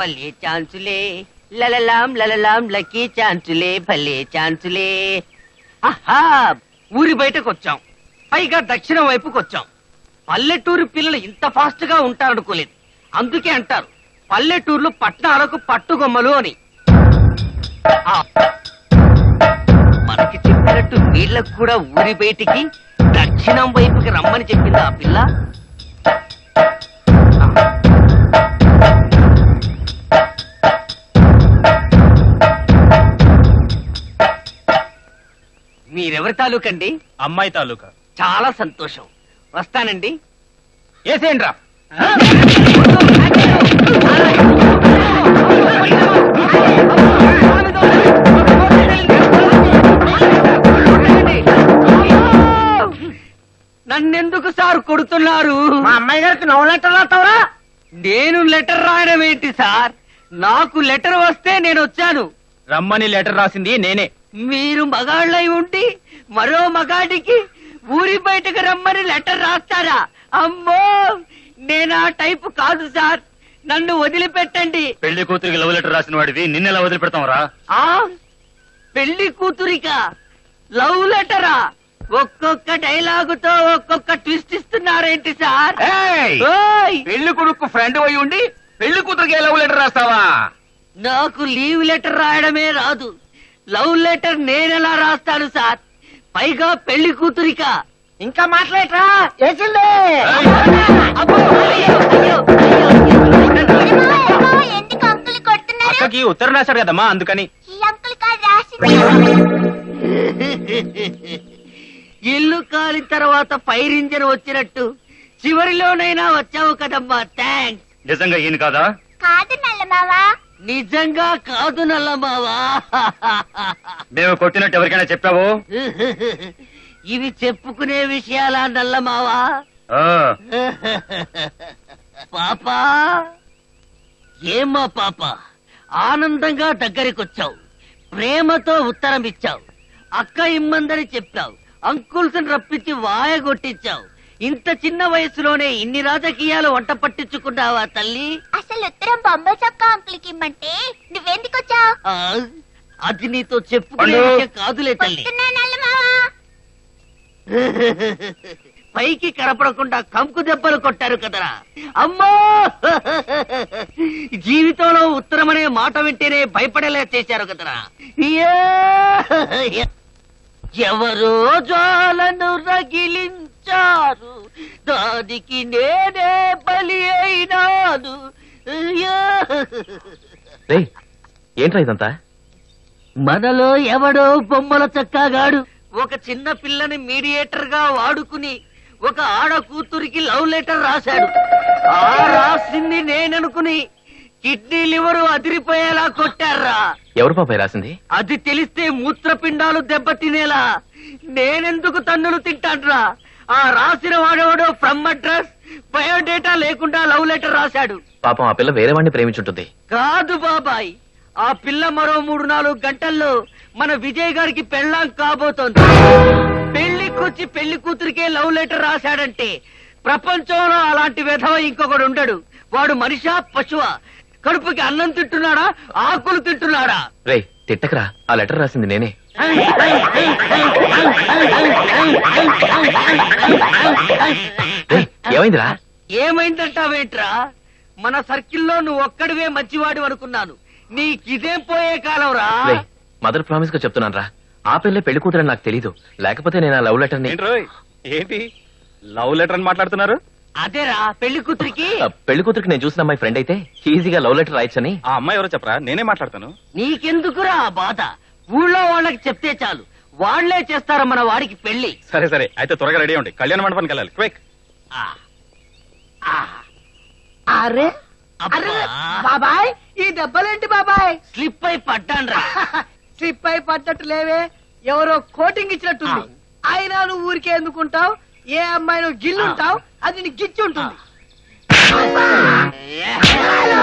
భలే ఛాన్సులే లలలాం లక్కీ ఛాన్సులే భలే ఛాన్సులే. ఆహా, ఊరి బయటకు వచ్చాం, పైగా దక్షిణం వైపుకి వచ్చాం. పల్లెటూరు పిల్లలు ఇంత ఫాస్ట్ గా ఉంటారనుకోలేదు. అందుకే అంటారు పల్లెటూర్లు పట్టణాలకు పట్టుగొమ్మలు అని. మనకి చెప్పినట్టు వీళ్ళకు కూడా ఊరి బయటికి దక్షిణం వైపుకి రమ్మని చెప్పింది ఆ పిల్ల. మీరెవరి తాలూకండి? అమ్మాయి తాలూకా. చాలా సంతోషం, వస్తానండి. ఏసేంట్రా నన్నెందుకు సార్ కొడుతున్నారు? మా అమ్మాయి గారికి నో లెటర్ రాస్తావరా? నేను లెటర్ రాయడం ఏంటి సార్? నాకు లెటర్ వస్తే నేను వచ్చాను. రమ్మని లెటర్ రాసింది నేనే. మీరు మగాళ్ళై ఉండి మరో మగాడికి ఊరి బయటకు రమ్మని లెటర్ రాస్తారా? అమ్మో, నేను ఆ టైపు కాదు సార్, నన్ను వదిలిపెట్టండి. పెళ్లి కూతురికి లవ్ లెటర్ రాసిన వాడివి నిన్నెలా వదిలిపెడతాంరా? ఆ పెళ్లి కూతురికా లవ్ లెటరా? ఒక్కొక్క డైలాగుతో ఒక్కొక్క ట్విస్ట్ ఇస్తున్నారేంటి సార్? ఓయ్! పెళ్లి కొడుకు ఫ్రెండ్ అయి ఉండి పెళ్లి కూతురికి లవ్ లెటర్ రాస్తావా? నాకు లీవ్ లెటర్ రాయడమే రాదు, లవ్ లెటర్ నేనెలా రాస్తాను సార్? పైగా పెళ్లి కూతురికా? ఇంకా మాట్లాడరా? వేసిందే. అబ్బో, అయ్యో, అయ్యో, అయ్యో. ఎందుకు అంకుల్ కొడుతున్నారు? అక్కకి ఉత్తరం రాశాడు కదమ్మా, అందుకని. ఈ అంకుల్ కాదు రాసింది. ఇల్లు కాలిన తర్వాత ఫైర్ ఇంజన్ వచ్చినట్టు చివరిలోనైనా వచ్చావు కదమ్మా, థ్యాంక్స్. నిజంగా ఈయన కాదా? కాదు నల్ల మావా. నిజంగా కాదు నల్లమావా. మేము కొట్టినట్టు ఎవరికైనా చెప్పావు? ఇవి చెప్పుకునే విషయాలా నల్లమావా? ఆ, పాపా, ఏమ్మా పాప, ఆనందంగా దగ్గరికొచ్చావు, ప్రేమతో ఉత్తరం ఇచ్చావు, అక్క ఇమ్మందని చెప్పావు, అంకుల్స్ రప్పించి వాయగొట్టించావు. ఇంత చిన్న వయసులోనే ఇన్ని రాజకీయాలు వంట పట్టించుకున్నావా తల్లి? అసలు ఉత్తరం బొంబాయి చొక్క అంకుల్ కి ఇమ్మంటే నువ్వెందుకు వచ్చావు? ఆ, అది నీతో చెప్పుకునే విషయం కాదులే తల్లి. నల్ల మావా. పైకి కనపడకుండా కంకు దెబ్బలు కొట్టారు కదరా అమ్మో. జీవితంలో ఉత్తరం అనే మాట వింటేనే భయపడేలా చేశారు కదరా. ఎవరో జ్వాలను రగిలించారు, దానికి నేనే బలి అయినాను. ఏంట్రా ఇదంతా? మనలో ఎవడో బొమ్మల చక్కాగాడు ఒక చిన్న పిల్లని మీడియేటర్ గా వాడుకుని ఒక ఆడ కూతురికి లవ్ లెటర్ రాశాడు. ఆ రాసింది నేననుకుని కిడ్నీ లివరు అదిరిపోయేలా కొట్టారా. ఎవరు పాపాయి రాసింది? అది తెలిస్తే మూత్రపిండాలు దెబ్బతినేలా నేనెందుకు తన్నులు తింటాన్రా? ఆ రాసిన వాడెవడో ఫ్రమ్ అడ్రస్ బయోడేటా లేకుండా లవ్ లెటర్ రాశాడు. పాపం ఆ పిల్ల వేరే వాడిని ప్రేమించుంటుంది. కాదు బాబాయ్, ఆ పిల్ల మరో 3-4 గంటల్లో మన విజయ్ గారికి పెళ్ళాం కాబోతోంది. పెళ్లికొచ్చి పెళ్లి కూతురికే లవ్ లెటర్ రాశాడంటే ప్రపంచంలో అలాంటి విధవ ఇంకొకడు ఉండడు. వాడు మనిషా పశువా? కడుపుకి అన్నం తింటున్నాడా, ఆకులు తింటున్నాడా? రే తిట్టకరా, ఆ లెటర్ రాసింది నేనే. ఏమైందిరా? ఏమైందంటావేంట్రా? మన సర్కిల్లో నువ్వు ఒక్కడివే మంచివాడు అనుకున్నాను. నీకిదేం పోయే కాలంరా. మదర్ ప్రామిస్ గా చెప్తున్నాను రా, ఆ పిల్లే పెళ్లి కూతురని నాకు తెలీదు. లేకపోతే నేను ఆ లవ్ లెటర్ ని. ఏంటి లవ్ లెటర్ అని మాట్లాడుతున్నారు? అదేరా పెళ్లి కూతురికి. పెళ్లి కూతురికి నేను చూసిన అమ్మాయి ఫ్రెండ్ అయితే ఈజీగా లవ్ లెటర్ రాయొచ్చని. ఆ అమ్మాయి ఎవరో చెప్పరా, నేనే మాట్లాడతాను. నీకెందుకురా ఆ బాధ? ఊళ్ళో వాళ్ళకి చెప్తే చాలు, వాళ్లే చేస్తారు మన వాడికి పెళ్లి. సరే సరే, అయితే త్వరగా రెడీ అవ్వండి, కళ్యాణ మండపానికి వెళ్ళాలి. క్విక్. అరే అబ్బా, అరే బాబాయ్, ఈ దెబ్బలేంటి బాబాయ్? స్లిప్ అయి పడ్డాన్రా. స్లిప్ అయి పడ్డట్టు లేవే, ఎవరో కోటింగ్ ఇచ్చినట్టుంది. అయినా నువ్వు ఊరికే ఎందుకుంటావు? ఏ అమ్మాయి నువ్వు గిల్లుంటావు, అది నీకు గిచ్చి ఉంటుంది.